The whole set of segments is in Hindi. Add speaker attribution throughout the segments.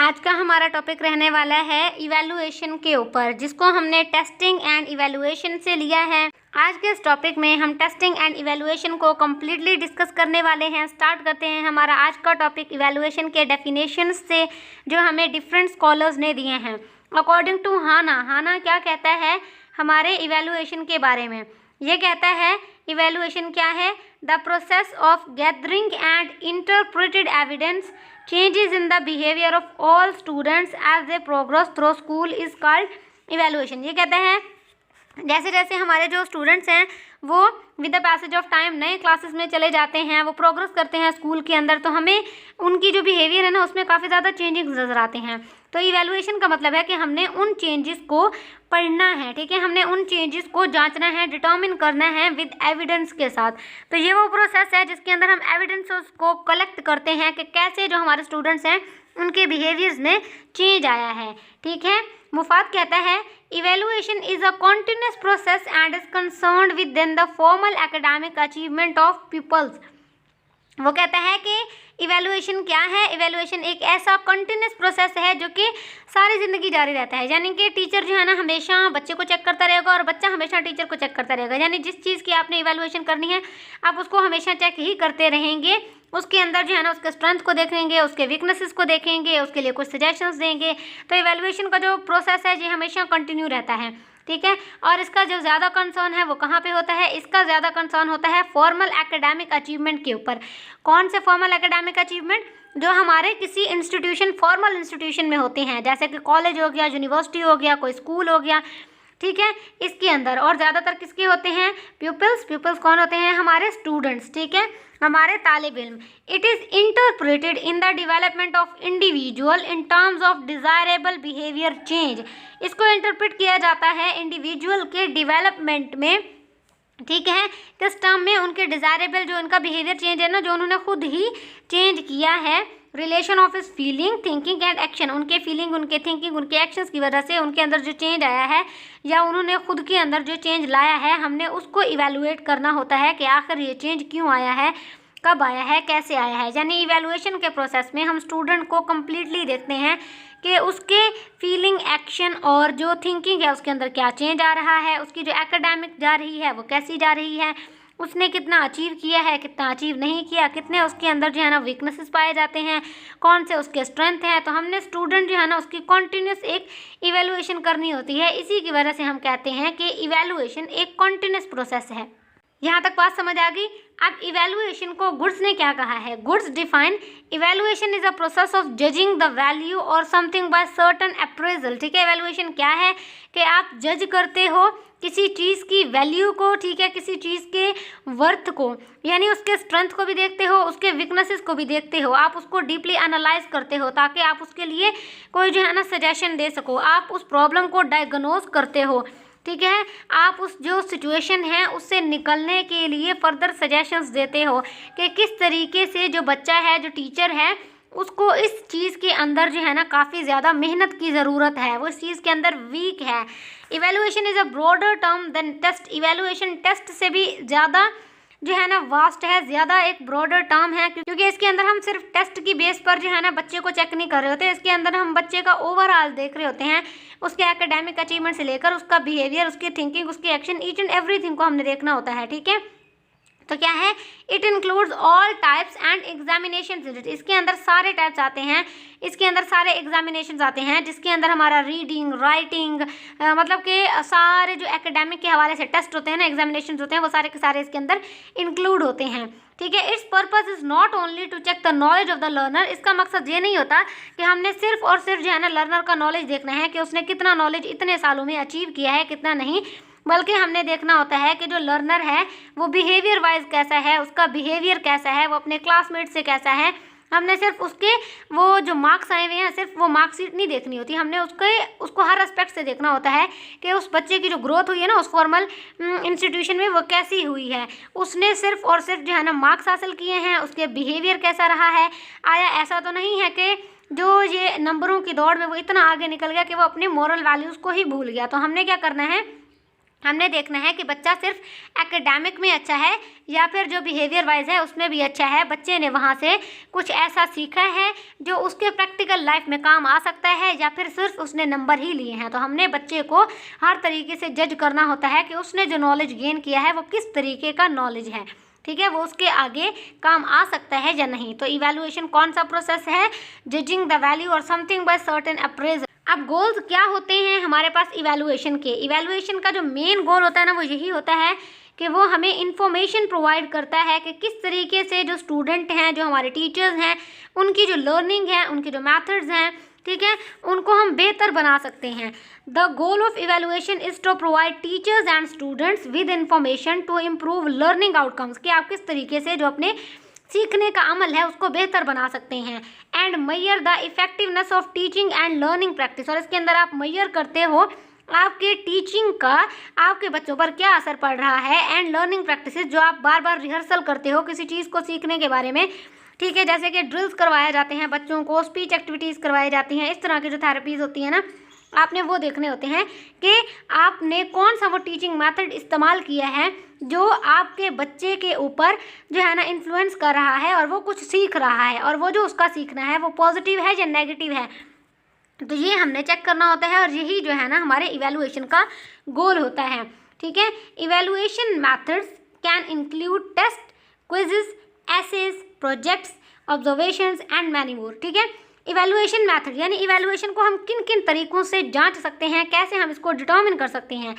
Speaker 1: आज का हमारा टॉपिक रहने वाला है इवैल्यूएशन के ऊपर, जिसको हमने टेस्टिंग एंड इवैल्यूएशन से लिया है। आज के इस टॉपिक में हम टेस्टिंग एंड इवैल्यूएशन को कम्प्लीटली डिस्कस करने वाले हैं। स्टार्ट करते हैं हमारा आज का टॉपिक इवैल्यूएशन के डेफिनेशंस से, जो हमें डिफरेंट स्कॉलर्स ने दिए हैं। अकॉर्डिंग टू हाना क्या कहता है हमारे इवैल्यूएशन के बारे में? ये कहता है इवैल्यूएशन क्या है? The process of gathering and interpreted evidence changes in the behavior of all students as they progress through school is called evaluation। ये कहते हैं जैसे जैसे हमारे जो स्टूडेंट्स हैं वो with the passage of time नए क्लासेस में चले जाते हैं, वो प्रोग्रेस करते हैं स्कूल के अंदर, तो हमें उनकी जो बिहेवियर है ना उसमें काफ़ी ज़्यादा चेंजेस नज़र आते हैं। तो इवैल्यूएशन का मतलब है कि हमने उन चेंजेस को पढ़ना है, ठीक है, हमने उन चेंजेस को जांचना है, डिटर्मिन करना है विद एविडेंस के साथ। तो ये वो प्रोसेस है जिसके अंदर हम एविडेंस को कलेक्ट करते हैं कि कैसे जो हमारे स्टूडेंट्स हैं उनके बिहेवियर्स में चेंज आया है, ठीक है। मुफाद कहता है evaluation is a continuous process and is concerned with then the formal academic achievement of peoples. वो कहता है कि इवैल्यूएशन क्या है? इवैल्यूएशन एक ऐसा कंटिन्यूस प्रोसेस है जो कि सारी ज़िंदगी जारी रहता है। यानी कि टीचर जो है ना हमेशा बच्चे को चेक करता रहेगा और बच्चा हमेशा टीचर को चेक करता रहेगा। यानी जिस चीज़ की आपने इवैल्यूएशन करनी है आप उसको हमेशा चेक ही करते रहेंगे। उसके अंदर जो है ना उसके स्ट्रेंथ को देखेंगे, उसके वीकनेसेस को देखेंगे, उसके लिए कुछ सजेशंस देंगे। तो इवैल्यूएशन का जो प्रोसेस है ये हमेशा कंटिन्यू रहता है, ठीक है। और इसका जो ज़्यादा कंसर्न है वो कहाँ पे होता है? इसका ज़्यादा कंसर्न होता है फॉर्मल एकेडमिक अचीवमेंट के ऊपर। कौन से फॉर्मल एकेडमिक अचीवमेंट? जो हमारे किसी इंस्टीट्यूशन, फॉर्मल इंस्टीट्यूशन में होते हैं, जैसे कि कॉलेज हो गया, यूनिवर्सिटी हो गया, कोई स्कूल हो गया, ठीक है, इसके अंदर। और ज़्यादातर किसके होते हैं? प्यूपल्स कौन होते हैं? हमारे स्टूडेंट्स, ठीक है, हमारे तालिब इल्म। It is interpreted in the development of individual in terms of desirable behaviour change. इसको इंटरप्रेट किया जाता है इंडिविजुअल के डेवलपमेंट में, ठीक है, किस टर्म में? उनके डिज़ायरेबल जो उनका बिहेवियर चेंज है ना, जो उन्होंने खुद ही चेंज किया है। रिलेशन ऑफ इस फीलिंग, थिंकिंग एंड एक्शन, उनके फीलिंग, उनके थिंकिंग, उनके एक्शंस की वजह से उनके अंदर जो चेंज आया है या उन्होंने खुद के अंदर जो चेंज लाया है, हमने उसको इवैल्यूएट करना होता है कि आखिर ये चेंज क्यों आया है, कब आया है, कैसे आया है। यानी इवैल्यूएशन के प्रोसेस में हम स्टूडेंट को कम्प्लीटली देखते हैं कि उसके फीलिंग, एक्शन और जो थिंकिंग है उसके अंदर क्या चेंज आ रहा है, उसकी जो एकेडमिक जा रही है वो कैसी जा रही है, उसने कितना अचीव किया है, कितना अचीव नहीं किया, कितने उसके अंदर जो है ना वीकनेसेस पाए जाते हैं, कौन से उसके स्ट्रेंथ हैं। तो हमने स्टूडेंट जो है ना उसकी कॉन्टिन्यूस एक इवैल्यूएशन करनी होती है। इसी की वजह से हम कहते हैं कि इवैल्यूएशन एक कॉन्टिन्यूस प्रोसेस है। यहाँ तक बात समझ आ गई? अब इवैल्यूएशन को गुड्स ने क्या कहा है? Goods define evaluation is a process of judging the value और समथिंग बाय सर्टन अप्रेजल, ठीक है। इवैल्यूएशन क्या है कि आप जज करते हो किसी चीज़ की वैल्यू को, ठीक है, किसी चीज़ के वर्थ को, यानी उसके स्ट्रेंथ को भी देखते हो, उसके वीकनेसेस को भी देखते हो, आप उसको डीपली एनालाइज करते हो ताकि आप उसके लिए कोई जो है ना सजेशन दे सको, आप उस प्रॉब्लम को डायग्नोज करते हो, ठीक है, आप उस जो सिचुएशन है उससे निकलने के लिए फर्दर सजेशंस देते हो कि किस तरीके से जो बच्चा है, जो टीचर है, उसको इस चीज़ के अंदर जो है ना काफ़ी ज़्यादा मेहनत की ज़रूरत है, वो इस चीज़ के अंदर वीक है। Evaluation is a broader term than test. Evaluation test से भी ज़्यादा जो है ना वास्ट है, ज़्यादा एक ब्रॉडर टर्म है, क्योंकि इसके अंदर हम सिर्फ टेस्ट की बेस पर जो है ना बच्चे को चेक नहीं कर रहे होते। इसके अंदर हम बच्चे का ओवरऑल देख रहे होते हैं, उसके एकेडमिक अचीवमेंट से लेकर उसका बिहेवियर, उसकी थिंकिंग, उसकी एक्शन, ईच एंड एवरीथिंग को हमने देखना होता है, ठीक है। तो क्या है? It includes all types and examination. इसके अंदर सारे टाइप्स आते हैं, इसके अंदर सारे एग्जामिनेशंस आते हैं, जिसके अंदर हमारा रीडिंग, राइटिंग, मतलब कि सारे जो एकेडमिक के हवाले से टेस्ट होते हैं ना, एग्जामिनेशंस होते हैं, वो सारे के सारे इसके अंदर इंक्लूड होते हैं, ठीक है। Its purpose is not only to check the knowledge of the learner. इसका मकसद ये नहीं होता कि हमने सिर्फ और सिर्फ जो है ना लर्नर का नॉलेज देखना है कि उसने कितना नॉलेज इतने सालों में अचीव किया है, कितना नहीं, बल्कि हमने देखना होता है कि जो लर्नर है वो बिहेवियर वाइज कैसा है, उसका बिहेवियर कैसा है, वो अपने क्लासमेट से कैसा है। हमने सिर्फ उसके वो जो मार्क्स आए हुए हैं, सिर्फ वो मार्कशीट नहीं देखनी होती, हमने उसको हर एस्पेक्ट से देखना होता है कि उस बच्चे की जो ग्रोथ हुई है ना उस फॉर्मल इंस्टीट्यूशन में वो कैसी हुई है, उसने सिर्फ और सिर्फ जो है ना मार्क्स हासिल किए हैं, उसके बिहेवियर कैसा रहा है। आया ऐसा तो नहीं है कि जो ये नंबरों की दौड़ में वो इतना आगे निकल गया कि वो अपने मॉरल वैल्यूज़ को ही भूल गया। तो हमने क्या करना है हमने देखना है कि बच्चा सिर्फ एकेडमिक में अच्छा है या फिर जो बिहेवियर वाइज है उसमें भी अच्छा है, बच्चे ने वहाँ से कुछ ऐसा सीखा है जो उसके प्रैक्टिकल लाइफ में काम आ सकता है, या फिर सिर्फ उसने नंबर ही लिए हैं। तो हमने बच्चे को हर तरीके से जज करना होता है कि उसने जो नॉलेज गेन किया है वो किस तरीके का नॉलेज है, ठीक है, वो उसके आगे काम आ सकता है या नहीं। तो इवैल्यूएशन कौन सा प्रोसेस है? जजिंग द वैल्यू और समथिंग बाय सर्टेन अप्रेजल। अब गोल्स क्या होते हैं हमारे पास इवैल्यूएशन के? इवैल्यूएशन का जो मेन गोल होता है ना वो यही होता है कि वो हमें इंफॉर्मेशन प्रोवाइड करता है कि किस तरीके से जो स्टूडेंट हैं, जो हमारे टीचर्स हैं, उनकी जो लर्निंग है, उनके जो मेथड्स हैं, ठीक है, उनको हम बेहतर बना सकते हैं। The goal of evaluation is to provide teachers and students with information to improve learning outcomes, कि आप किस तरीके से जो अपने सीखने का अमल है उसको बेहतर बना सकते हैं। And Maihar the effectiveness of teaching and learning practice, और इसके अंदर आप मैयर करते हो आपके टीचिंग का आपके बच्चों पर क्या असर पड़ रहा है, एंड लर्निंग प्रैक्टिसेस जो आप बार बार रिहर्सल करते हो किसी चीज़ को सीखने के बारे में, ठीक है, जैसे कि ड्रिल्स करवाए जाते हैं बच्चों को, स्पीच एक्टिविटीज़ करवाई जाती हैं, इस तरह की जो थेरेपीज़ होती हैं ना, आपने वो देखने होते हैं कि आपने कौन सा वो टीचिंग मेथड इस्तेमाल किया है जो आपके बच्चे के ऊपर जो है ना इन्फ्लुएंस कर रहा है और वो कुछ सीख रहा है, और वो जो उसका सीखना है वो पॉजिटिव है या नेगेटिव है। तो ये हमने चेक करना होता है, और यही जो है ना हमारे इवैल्यूएशन का गोल होता है, ठीक है। Evaluation methods can include test, quizzes, essays, projects, observations and many more, ठीक है। इवैल्यूएशन मेथड यानी इवैल्यूएशन को हम किन किन तरीकों से जांच सकते हैं, कैसे हम इसको डिटर्मिन कर सकते हैं।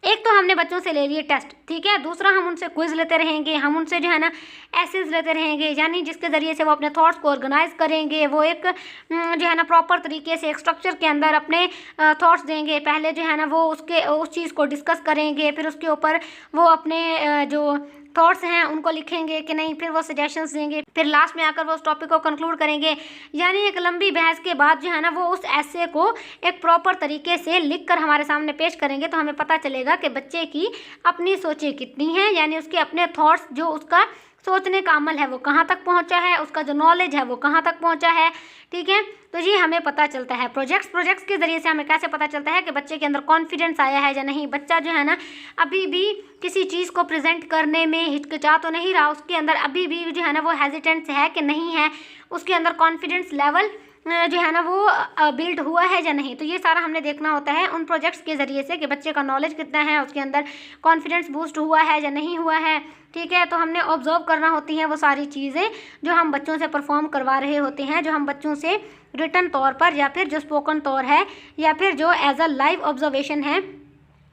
Speaker 1: एक तो हमने बच्चों से ले लिए टेस्ट, ठीक है, दूसरा हम उनसे क्विज लेते रहेंगे, हम उनसे जो है ना एसेस लेते रहेंगे, यानी जिसके ज़रिए से वो अपने थॉट्स को ऑर्गेनाइज करेंगे, वो एक जो है ना प्रॉपर तरीके से एक स्ट्रक्चर के अंदर अपने थॉट्स देंगे। पहले जो है ना वो उस चीज़ को डिस्कस करेंगे, फिर उसके ऊपर वो अपने जो थॉट्स हैं उनको लिखेंगे कि नहीं, फिर वो सजेशंस देंगे, फिर लास्ट में आकर वो उस टॉपिक को कंक्लूड करेंगे। यानी एक लंबी बहस के बाद जो है ना वो उस ऐसे को एक प्रॉपर तरीके से लिखकर हमारे सामने पेश करेंगे, तो हमें पता चलेगा कि बच्चे की अपनी सोचें कितनी हैं, यानी उसके अपने थॉट्स, जो उसका सोचने का अमल है वो कहाँ तक पहुँचा है, उसका जो नॉलेज है वो कहाँ तक पहुँचा है, ठीक है। तो ये हमें पता चलता है। प्रोजेक्ट्स के ज़रिए से हमें कैसे पता चलता है कि बच्चे के अंदर कॉन्फिडेंस आया है या नहीं। बच्चा जो है ना अभी भी किसी चीज़ को प्रेजेंट करने में हिचकिचा तो नहीं रहा, उसके अंदर अभी भी जो है ना वो हेजिटेंस है कि नहीं है, उसके अंदर कॉन्फिडेंस लेवल जो है ना वो बिल्ड हुआ है या नहीं। तो ये सारा हमने देखना होता है उन प्रोजेक्ट्स के ज़रिए से कि बच्चे का नॉलेज कितना है, उसके अंदर कॉन्फिडेंस बूस्ट हुआ है या नहीं हुआ है, ठीक है। तो हमने ऑब्जर्व करना होती हैं वो सारी चीज़ें जो हम बच्चों से परफॉर्म करवा रहे होते हैं, जो हम बच्चों से रिटन तौर पर या फिर जो स्पोकन तौर है या फिर जो एज अ लाइव ऑब्जर्वेशन है,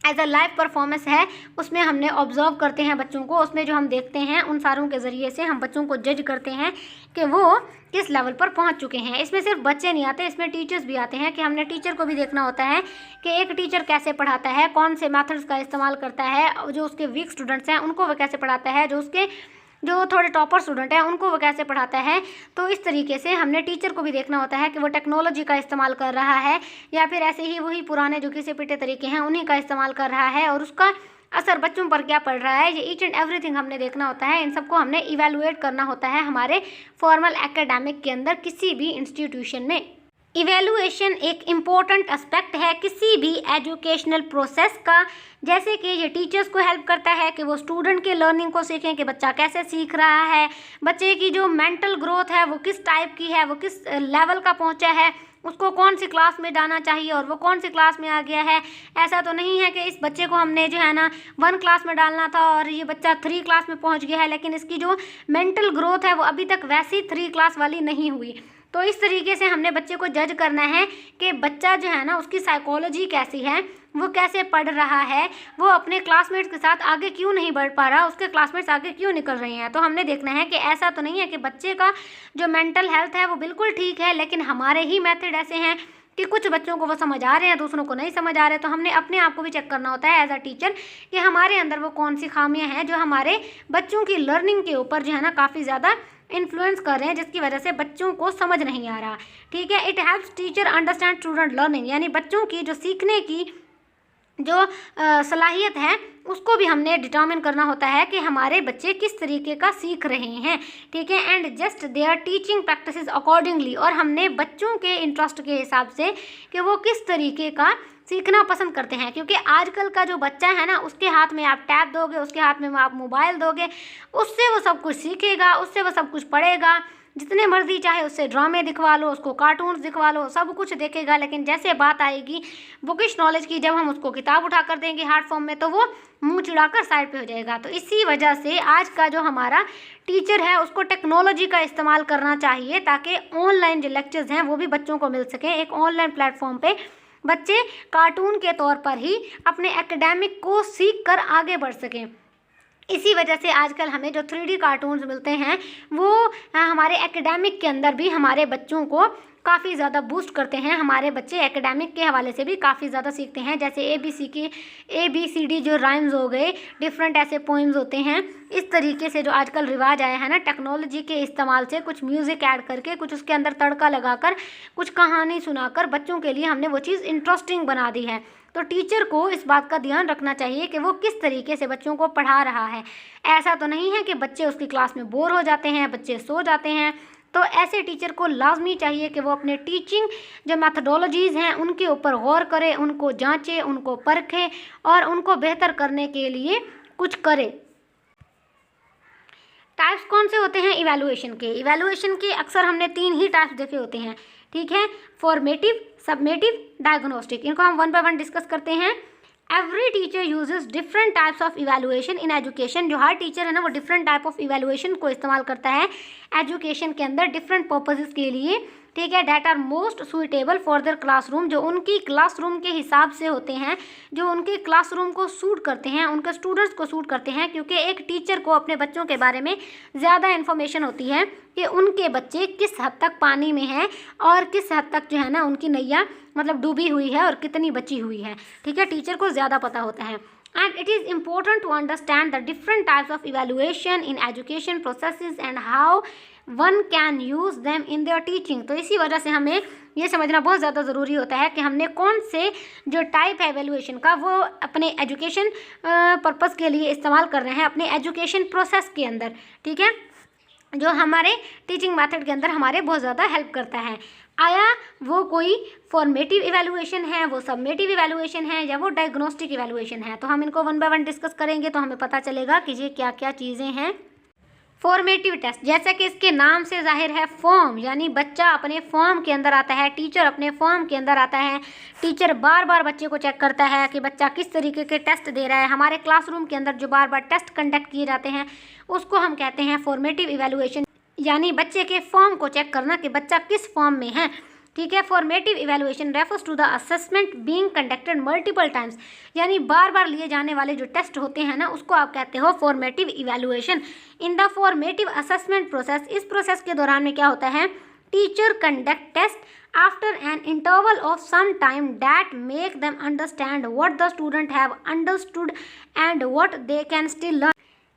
Speaker 1: एज अ लाइव परफॉर्मेंस है, उसमें हमने ऑब्जर्व करते हैं बच्चों को। उसमें जो हम देखते हैं उन सारों के ज़रिए से हम बच्चों को जज करते हैं कि वो किस लेवल पर पहुंच चुके हैं। इसमें सिर्फ बच्चे नहीं आते, इसमें टीचर्स भी आते हैं कि हमने टीचर को भी देखना होता है कि एक टीचर कैसे पढ़ाता है, कौन से मेथड्स का इस्तेमाल करता है, जो उसके वीक स्टूडेंट्स हैं उनको वो कैसे पढ़ाता है, जो थोड़े टॉपर स्टूडेंट हैं उनको वो कैसे पढ़ाता है। तो इस तरीके से हमने टीचर को भी देखना होता है कि वो टेक्नोलॉजी का इस्तेमाल कर रहा है या फिर ऐसे ही वही पुराने जो घिसे पिटे तरीके हैं उन्हीं का इस्तेमाल कर रहा है, और उसका असर बच्चों पर क्या पड़ रहा है। ये ईच एंड एवरीथिंग हमने देखना होता है। इन सबको हमने इवैल्यूएट करना होता है हमारे फॉर्मल एकेडमिक के अंदर किसी भी इंस्टीट्यूशन में। इवैल्यूएशन एक इम्पोर्टेंट एस्पेक्ट है किसी भी एजुकेशनल प्रोसेस का, जैसे कि ये टीचर्स को हेल्प करता है कि वो स्टूडेंट के लर्निंग को सीखें कि बच्चा कैसे सीख रहा है, बच्चे की जो मेंटल ग्रोथ है वो किस टाइप की है, वो किस लेवल का पहुंचा है, उसको कौन सी क्लास में डालना चाहिए और वो कौन सी क्लास में आ गया है। ऐसा तो नहीं है कि इस बच्चे को हमने जो है ना 1 क्लास में डालना था और ये बच्चा 3 क्लास में पहुंच गया है, लेकिन इसकी जो मेंटल ग्रोथ है वो अभी तक वैसी 3 क्लास वाली नहीं हुई। तो इस तरीके से हमने बच्चे को जज करना है कि बच्चा जो है ना उसकी साइकोलॉजी कैसी है, वो कैसे पढ़ रहा है, वो अपने क्लासमेट्स के साथ आगे क्यों नहीं बढ़ पा रहा, उसके क्लासमेट्स आगे क्यों निकल रहे हैं। तो हमने देखना है कि ऐसा तो नहीं है कि बच्चे का जो मेंटल हेल्थ है वो बिल्कुल ठीक है, लेकिन हमारे ही मेथड ऐसे हैं कि कुछ बच्चों को वो समझ आ रहे हैं, दूसरों को नहीं समझ आ रहे। तो हमने अपने आप को भी चेक करना होता है एज अ टीचर कि हमारे अंदर वो कौन सी खामियां हैं जो हमारे बच्चों की लर्निंग के ऊपर जो है ना काफ़ी ज़्यादा इन्फ्लुएंस कर रहे हैं, जिसकी वजह से बच्चों को समझ नहीं आ रहा। ठीक है, it helps teacher understand student learning, यानी बच्चों की जो सीखने की जो सलाहियत है उसको भी हमने डिटर्मिन करना होता है कि हमारे बच्चे किस तरीके का सीख रहे हैं, ठीक है। And just there teaching practices accordingly, और हमने बच्चों के इंटरेस्ट के हिसाब से कि वो किस तरीके का सीखना पसंद करते हैं, क्योंकि आजकल का जो बच्चा है ना, उसके हाथ में आप टैब दोगे, उसके हाथ में आप मोबाइल दोगे, उससे वो सब कुछ सीखेगा, उससे वो सब कुछ पढ़ेगा। जितने मर्जी चाहे उससे ड्रामे दिखवा लो, उसको कार्टून्स दिखवा लो, सब कुछ देखेगा। लेकिन जैसे बात आएगी बुकिश नॉलेज की, जब हम उसको किताब उठा कर देंगे हार्ड फॉर्म में, तो वो मुंह चिढ़ाकर साइड पे हो जाएगा। तो इसी वजह से आज का जो हमारा टीचर है उसको टेक्नोलॉजी का इस्तेमाल करना चाहिए, ताकि ऑनलाइन जो लेक्चर्स हैं वो भी बच्चों को मिल सकें। एक ऑनलाइन प्लेटफॉर्म पे बच्चे कार्टून के तौर पर ही अपने एकेडमिक को सीख कर आगे बढ़ सकें। इसी वजह से आजकल हमें जो 3D कार्टून्स मिलते हैं वो हमारे एकेडमिक के अंदर भी हमारे बच्चों को काफ़ी ज़्यादा बूस्ट करते हैं। हमारे बच्चे एकेडमिक के हवाले से भी काफ़ी ज़्यादा सीखते हैं। जैसे ABCD जो राइम्स हो गए, डिफरेंट ऐसे पोइम्स होते हैं। इस तरीके से जो आजकल रिवाज आया है ना, टेक्नोलॉजी के इस्तेमाल से कुछ म्यूज़िक ऐड करके, कुछ उसके अंदर तड़का लगाकर, कुछ कहानी सुनाकर बच्चों के लिए हमने वो चीज़ इंटरेस्टिंग बना दी है। तो टीचर को इस बात का ध्यान रखना चाहिए कि वो किस तरीके से बच्चों को पढ़ा रहा है। ऐसा तो नहीं है कि बच्चे उसकी क्लास में बोर हो जाते हैं, बच्चे सो जाते हैं। तो ऐसे टीचर को लाजमी चाहिए कि वो अपने टीचिंग जो मैथडोलॉजीज़ हैं उनके ऊपर गौर करे, उनको जांचे, उनको परखे और उनको बेहतर करने के लिए कुछ करे। टाइप्स कौन से होते हैं इवैल्यूएशन के? इवैल्यूएशन के अक्सर हमने 3 ही टाइप्स देखे होते हैं, ठीक है। Formative, summative, diagnostic. इनको हम 1 बाय 1 डिस्कस करते हैं। Every teacher uses different types of evaluation in education. जो हर टीचर है ना, वो डिफरेंट टाइप ऑफ इवैल्यूएशन को इस्तेमाल करता है एजुकेशन के अंदर डिफरेंट पर्पसेस के लिए, ठीक है। That are most suitable for their classroom, जो उनकी क्लासरूम के हिसाब से होते हैं, जो उनके क्लासरूम को सूट करते हैं, उनके स्टूडेंट्स को सूट करते हैं। क्योंकि एक टीचर को अपने बच्चों के बारे में ज़्यादा इन्फॉर्मेशन होती है कि उनके बच्चे किस हद तक पानी में हैं और किस हद तक जो है ना उनकी नैया मतलब डूबी हुई है और कितनी बची हुई है, ठीक है। टीचर को ज़्यादा पता होता है। And it is important to understand the different types of evaluation in education processes and how one can use them in their teaching। तो इसी वजह से हमें ये समझना बहुत ज़्यादा ज़रूरी होता है कि हमने कौन से जो टाइप है एवेल्यूएशन का वो अपने एजुकेशन पर्पस के लिए इस्तेमाल कर रहे हैं अपने एजुकेशन प्रोसेस के अंदर, ठीक है, जो हमारे टीचिंग मेथड के अंदर हमारे बहुत ज़्यादा हेल्प करता है। आया वो कोई फॉर्मेटिव इवैल्यूएशन है, वो सबमेटिव इवैल्यूएशन है, या वो डायग्नोस्टिक इवैल्यूएशन है। तो हम इनको 1 बाय 1 डिस्कस करेंगे तो हमें पता चलेगा कि ये क्या क्या चीज़ें हैं। फॉर्मेटिव टेस्ट, जैसा कि इसके नाम से जाहिर है, फॉर्म यानी बच्चा अपने फॉर्म के अंदर आता है, टीचर अपने फॉर्म के अंदर आता है। टीचर बार बार बच्चे को चेक करता है कि बच्चा किस तरीके के टेस्ट दे रहा है। हमारे क्लासरूम के अंदर जो बार बार टेस्ट कंडक्ट किए जाते हैं उसको हम कहते हैं फॉर्मेटिव इवैल्यूएशन, यानी बच्चे के फॉर्म को चेक करना कि बच्चा किस फॉर्म में है, ठीक है। Formative evaluation refers to the assessment being conducted multiple times, यानी बार बार लिए जाने वाले जो टेस्ट होते हैं ना उसको आप कहते हो formative evaluation. In the formative assessment process, इस प्रोसेस के दौरान में क्या होता है, teacher conduct test after an interval of some time that make them understand what the student have understood and what they can still learn.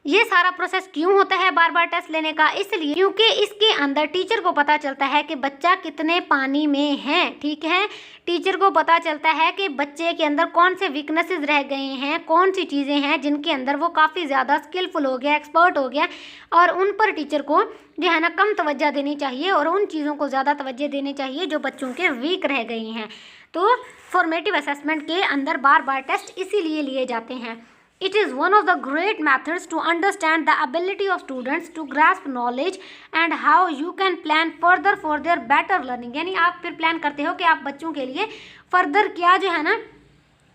Speaker 1: ये सारा प्रोसेस क्यों होता है बार बार टेस्ट लेने का? इसलिए क्योंकि इसके अंदर टीचर को पता चलता है कि बच्चा कितने पानी में है, ठीक है। टीचर को पता चलता है कि बच्चे के अंदर कौन से वीकनेसेस रह गए हैं, कौन सी चीज़ें हैं जिनके अंदर वो काफ़ी ज़्यादा स्किलफुल हो गया, एक्सपर्ट हो गया, और उन पर टीचर को जो है ना कम तवज्जो देनी चाहिए और उन चीज़ों को ज़्यादा तवज्जो देनी चाहिए जो बच्चों के वीक रह गए हैं। तो फॉर्मेटिव असेसमेंट के अंदर बार बार टेस्ट इसीलिए लिए जाते हैं। It is one of the great methods to understand the ability of students to grasp knowledge and how you can plan further for their better learning। यानी आप फिर प्लान करते हो कि आप बच्चों के लिए फर्दर क्या जो है ना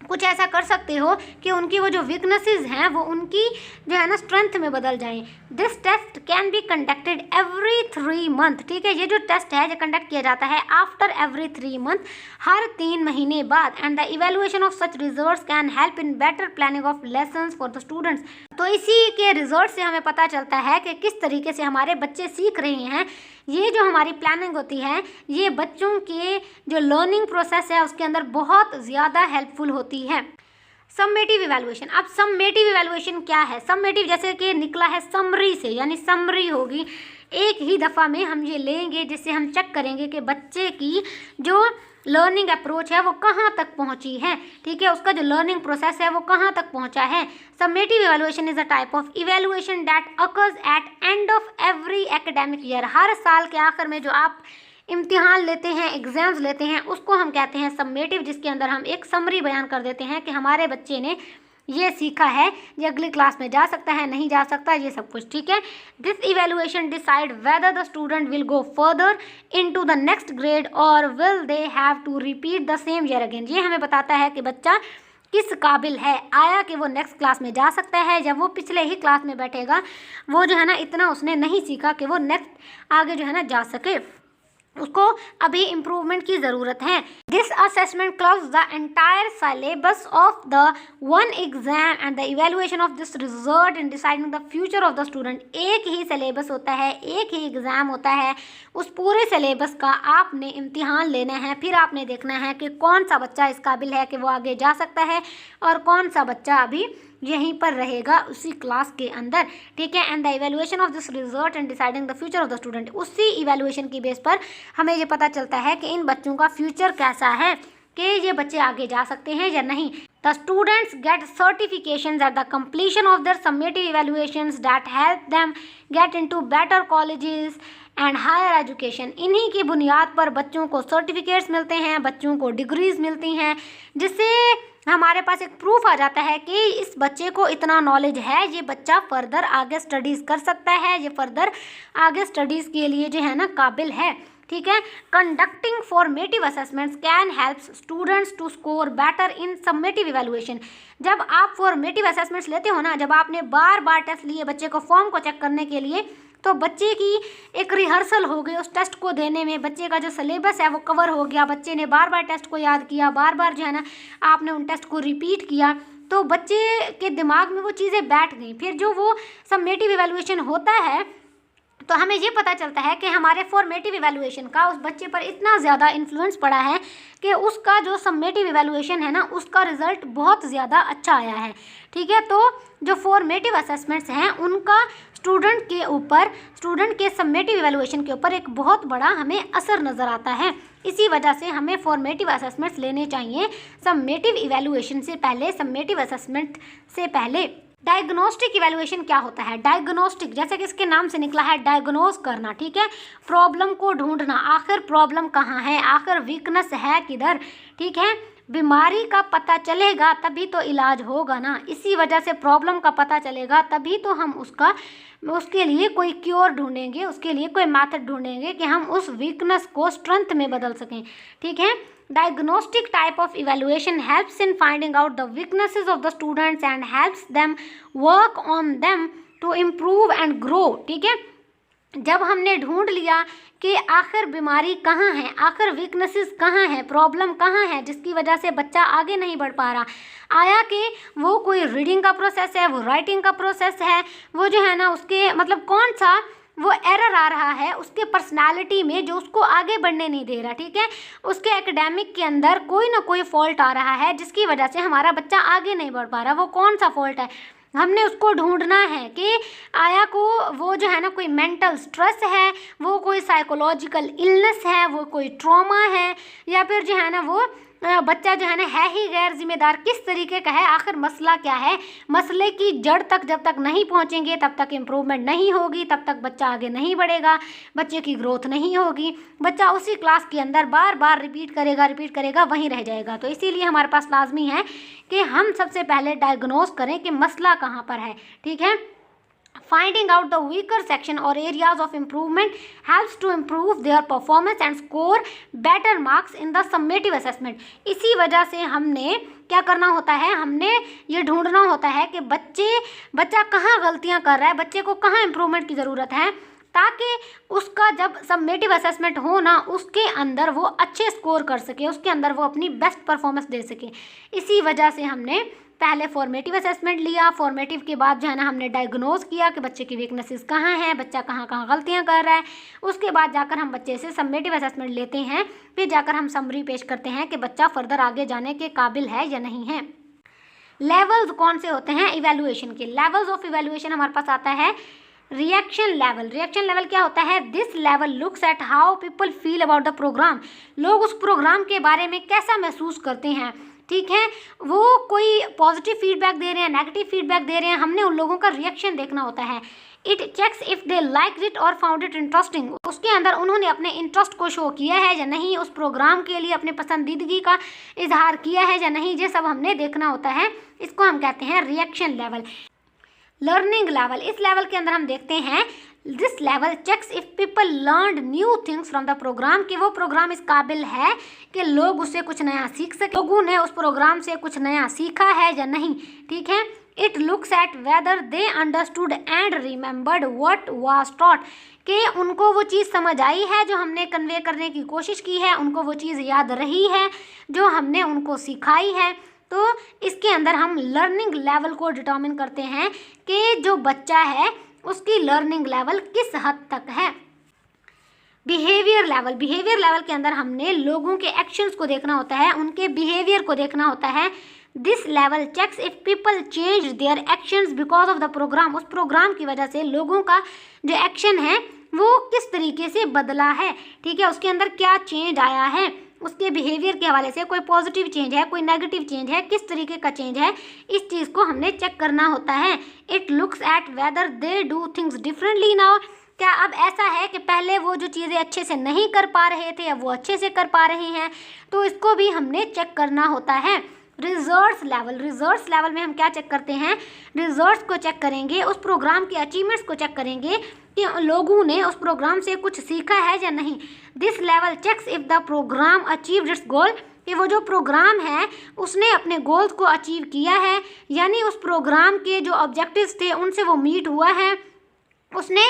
Speaker 1: कुछ ऐसा कर सकते हो कि उनकी वो जो वीकनेसेस हैं वो उनकी जो है ना स्ट्रेंथ में बदल जाएं। This test can be conducted every 3 month, ठीक है। ये जो टेस्ट है ये कंडक्ट किया जाता है आफ्टर एवरी 3 मंथ, हर 3 महीने बाद। And the evaluation of such results can help in better planning of lessons for the students. तो इसी के रिजल्ट से हमें पता चलता है कि किस तरीके से हमारे बच्चे सीख रहे हैं। ये जो हमारी प्लानिंग होती है ये बच्चों के जो लर्निंग प्रोसेस है उसके अंदर बहुत ज़्यादा हेल्पफुल होती है। सम्मेटिव इवैल्यूएशन, अब सम्मेटिव इवैल्यूएशन क्या है? सम्मेटिव जैसे कि निकला है समरी से, यानी समरी होगी, एक ही दफ़ा में हम ये लेंगे जिससे हम चेक करेंगे कि बच्चे की जो लर्निंग अप्रोच है वो कहाँ तक पहुँची है, ठीक है, उसका जो लर्निंग प्रोसेस है वो कहाँ तक पहुँचा है। Summative evaluation is a type of evaluation that occurs at end of every academic year. हर साल के आखिर में जो आप इम्तिहान लेते हैं, एग्जाम्स लेते हैं, उसको हम कहते हैं समेटिव, जिसके अंदर हम एक समरी बयान कर देते हैं कि हमारे बच्चे ने ये सीखा है, ये अगली क्लास में जा सकता है, नहीं जा सकता, ये सब कुछ, ठीक है। This evaluation decide whether the student will go further into the next grade और will they have to repeat the same year again. ये हमें बताता है कि बच्चा किस काबिल है, आया कि वो नेक्स्ट क्लास में जा सकता है, जब वो पिछले ही क्लास में बैठेगा वो जो है ना इतना उसने नहीं सीखा कि वो नेक्स्ट आगे जो है ना जा सके, उसको अभी इम्प्रूवमेंट की ज़रूरत है। This assessment clubs the entire syllabus of the one exam and the evaluation of this result in deciding the future of the student. एक ही सिलेबस होता है, एक ही एग्ज़ाम होता है, उस पूरे सिलेबस का आपने इम्तिहान लेना है, फिर आपने देखना है कि कौन सा बच्चा इस काबिल है कि वो आगे जा सकता है और कौन सा बच्चा अभी यहीं पर रहेगा उसी क्लास के अंदर, ठीक है। And the evaluation of this result and deciding the future of the student, उसी इवैल्यूएशन की बेस पर हमें ये पता चलता है कि इन बच्चों का फ्यूचर कैसा है, कि ये बच्चे आगे जा सकते हैं या नहीं। The students get certifications at the completion of their summative evaluations that help them get into better colleges and higher education. इन्हीं की बुनियाद पर बच्चों को सर्टिफिकेट्स मिलते हैं, बच्चों को डिग्रीज मिलती हैं, जिससे हमारे पास एक प्रूफ आ जाता है कि इस बच्चे को इतना नॉलेज है, ये बच्चा फर्दर आगे स्टडीज़ कर सकता है, ये फर्दर आगे स्टडीज़ के लिए जो है ना काबिल है, ठीक है। Conducting formative assessments can help students to score better in summative evaluation. जब आप फॉर्मेटिव असेसमेंट्स लेते हो ना, जब आपने बार बार टेस्ट लिए बच्चे को फॉर्म को चेक करने के लिए, तो बच्चे की एक रिहर्सल हो गई उस टेस्ट को देने में, बच्चे का जो सिलेबस है वो कवर हो गया, बच्चे ने बार बार टेस्ट को याद किया, बार बार जो है ना आपने उन टेस्ट को रिपीट किया, तो बच्चे के दिमाग में वो चीज़ें बैठ गई। फिर जो वो समेटिव इवैल्यूएशन होता है तो हमें ये पता चलता है कि हमारे फॉर्मेटिव इवैल्यूएशन का उस बच्चे पर इतना ज़्यादा इन्फ्लुएंस पड़ा है कि उसका जो समेटिव इवैल्यूएशन है ना उसका रिज़ल्ट बहुत ज़्यादा अच्छा आया है, ठीक है। तो जो फॉर्मेटिव असेसमेंट्स हैं उनका स्टूडेंट के ऊपर, स्टूडेंट के समेटिव इवैल्यूएशन के ऊपर एक बहुत बड़ा हमें असर नज़र आता है। इसी वजह से हमें फॉर्मेटिव असेसमेंट्स लेने चाहिए समेटिव इवैल्यूएशन से पहले, समेटिव असेसमेंट से पहले। डायग्नोस्टिक इवैल्यूएशन क्या होता है? डायग्नोस्टिक जैसे कि इसके नाम से निकला है, डायग्नोज करना, ठीक है, प्रॉब्लम को ढूंढना, आखिर प्रॉब्लम कहाँ है, आखिर वीकनेस है किधर, ठीक है। बीमारी का पता चलेगा तभी तो इलाज होगा ना, इसी वजह से प्रॉब्लम का पता चलेगा तभी तो हम उसके लिए कोई क्योर ढूंढेंगे, उसके लिए कोई मेथड ढूंढेंगे कि हम उस वीकनेस को स्ट्रेंथ में बदल सकें, ठीक है। Diagnostic type of evaluation helps in finding out the weaknesses of the students and helps them work on them to improve and grow, ठीक है। जब हमने ढूंढ लिया कि आखिर बीमारी कहाँ है, आखिर वीकनेसेस कहाँ हैं, प्रॉब्लम कहाँ है जिसकी वजह से बच्चा आगे नहीं बढ़ पा रहा, आया कि वो कोई रीडिंग का प्रोसेस है, वो राइटिंग का प्रोसेस है, वो जो है ना उसके मतलब कौन सा वो एरर आ रहा है उसके पर्सनालिटी में जो उसको आगे बढ़ने नहीं दे रहा, ठीक है, उसके एकेडमिक के अंदर कोई ना कोई फॉल्ट आ रहा है जिसकी वजह से हमारा बच्चा आगे नहीं बढ़ पा रहा। वो कौन सा फॉल्ट है, हमने उसको ढूंढना है कि आया को वो जो है ना कोई मेंटल स्ट्रेस है, वो कोई साइकोलॉजिकल इलनेस है, वो कोई ट्रॉमा है, या फिर जो है ना वो बच्चा जो है ना है ही गैर जिम्मेदार, किस तरीके का है, आखिर मसला क्या है। मसले की जड़ तक जब तक नहीं पहुंचेंगे तब तक इम्प्रूवमेंट नहीं होगी, तब तक बच्चा आगे नहीं बढ़ेगा, बच्चे की ग्रोथ नहीं होगी, बच्चा उसी क्लास के अंदर बार बार रिपीट करेगा वहीं रह जाएगा। तो इसीलिए हमारे पास लाजमी है कि हम सबसे पहले डायग्नोज करें कि मसला कहाँ पर है, ठीक है। Finding out the weaker section or areas of improvement helps to improve their performance and score better marks in the summative assessment. इसी वजह से हमने क्या करना होता है, हमने ये ढूंढना होता है कि बच्चा कहाँ गलतियाँ कर रहा है, बच्चे को कहाँ इम्प्रूवमेंट की ज़रूरत है, ताकि उसका जब समेटिव असेसमेंट हो ना उसके अंदर वो अच्छे स्कोर कर सके, उसके अंदर वो अपनी बेस्ट परफॉर्मेंस दे सके। इसी वजह से हमने पहले फॉर्मेटिव असेसमेंट लिया, फॉर्मेटिव के बाद जो है ना हमने डायग्नोज किया कि बच्चे की वीकनेसेस कहाँ हैं, बच्चा कहाँ कहाँ गलतियाँ कर रहा है, उसके बाद जाकर हम बच्चे से समेटिव असेसमेंट लेते हैं, फिर जाकर हम समरी पेश करते हैं कि बच्चा फर्दर आगे जाने के काबिल है या नहीं है। लेवल्स कौन से होते हैं इवैल्यूएशन के? लेवल्स ऑफ इवैल्यूएशन हमारे पास आता है रिएक्शन लेवल क्या होता है? This level looks at how people feel about the program. लोग उस प्रोग्राम के बारे में कैसा महसूस करते हैं, ठीक है, वो कोई पॉजिटिव फीडबैक दे रहे हैं, नेगेटिव फीडबैक दे रहे हैं, हमने उन लोगों का रिएक्शन देखना होता है। It checks if they like it or found it interesting. उसके अंदर उन्होंने अपने इंटरेस्ट को शो किया है या नहीं, उस प्रोग्राम के लिए अपने पसंदीदगी का इजहार किया है या नहीं, ये सब हमने देखना होता है। इसको हम कहते हैं रिएक्शन लेवल। लर्निंग लेवल, इस लेवल के अंदर हम देखते हैं this level checks if people learn new things from the program, कि वो प्रोग्राम इस काबिल है कि लोग उससे कुछ नया सीख सके, लोगों ने उस प्रोग्राम से कुछ नया सीखा है या नहीं, ठीक है। It looks at whether they understood and remembered what was taught, कि उनको वो चीज़ समझ आई है जो हमने कन्वे करने की कोशिश की है, उनको वो चीज़ याद रही है जो हमने उनको सिखाई है। तो इसके अंदर हम लर्निंग लेवल को डिटरमिन करते हैं कि जो बच्चा है उसकी लर्निंग लेवल किस हद तक है। बिहेवियर लेवल के अंदर हमने लोगों के एक्शंस को देखना होता है, उनके बिहेवियर को देखना होता है। This level checks if people change their actions because of the program, उस प्रोग्राम की वजह से लोगों का जो एक्शन है वो किस तरीके से बदला है, ठीक है, उसके अंदर क्या चेंज आया है, उसके बिहेवियर के हवाले से कोई पॉजिटिव चेंज है, कोई नेगेटिव चेंज है, किस तरीके का चेंज है, इस चीज़ को हमने चेक करना होता है। It looks at whether they do things differently now, क्या अब ऐसा है कि पहले वो जो चीज़ें अच्छे से नहीं कर पा रहे थे अब वो अच्छे से कर पा रहे हैं, तो इसको भी हमने चेक करना होता है। रिजल्ट्स लेवल में हम क्या चेक करते हैं? रिजल्ट्स को चेक करेंगे, उस प्रोग्राम के अचीवमेंट्स को चेक करेंगे कि लोगों ने उस प्रोग्राम से कुछ सीखा है या नहीं। This level checks if the program achieved its goal, कि वो जो प्रोग्राम है उसने अपने गोल्स को अचीव किया है, यानी उस प्रोग्राम के जो ऑब्जेक्टिव्स थे उनसे वो मीट हुआ है, उसने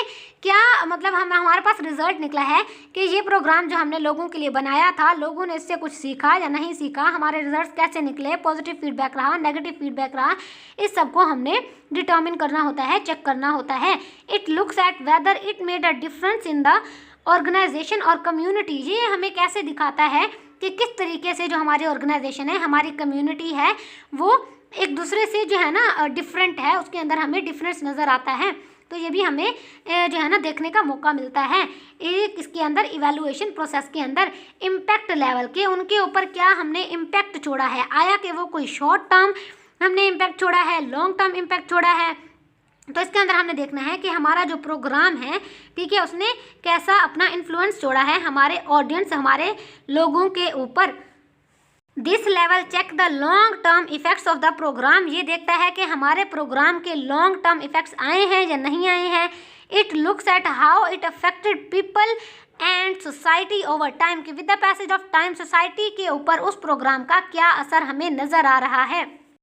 Speaker 1: क्या मतलब हमारे पास रिजल्ट निकला है कि ये प्रोग्राम जो हमने लोगों के लिए बनाया था, लोगों ने इससे कुछ सीखा या नहीं सीखा, हमारे रिजल्ट्स कैसे निकले, पॉजिटिव फीडबैक रहा, नेगेटिव फीडबैक रहा, इस सब को हमने डिटर्मिन करना होता है, चेक करना होता है। It looks at whether it made a difference in the organisation or community, ये हमें कैसे दिखाता है कि किस तरीके से जो हमारी ऑर्गेनाइजेशन है, हमारी कम्युनिटी है, वो एक दूसरे से जो है ना डिफरेंट है, उसके अंदर हमें डिफरेंस नज़र आता है। तो ये भी हमें जो है ना देखने का मौका मिलता है। एक इसके अंदर इवैल्यूएशन प्रोसेस के अंदर इम्पैक्ट लेवल के उनके ऊपर क्या हमने इम्पैक्ट छोड़ा है, आया कि वो कोई शॉर्ट टर्म हमने इम्पैक्ट छोड़ा है, लॉन्ग टर्म इम्पैक्ट छोड़ा है, तो इसके अंदर हमने देखना है कि हमारा जो प्रोग्राम है, ठीक है, उसने कैसा अपना इन्फ्लुएंस छोड़ा है हमारे ऑडियंस, हमारे लोगों के ऊपर। This level check the long term effects of the program, ये देखता है कि हमारे प्रोग्राम के लॉन्ग टर्म इफेक्ट्स आए हैं या नहीं आए हैं। It looks at how it affected people and society over time, कि with the passage of time society के ऊपर उस प्रोग्राम का क्या असर हमें नज़र आ रहा है।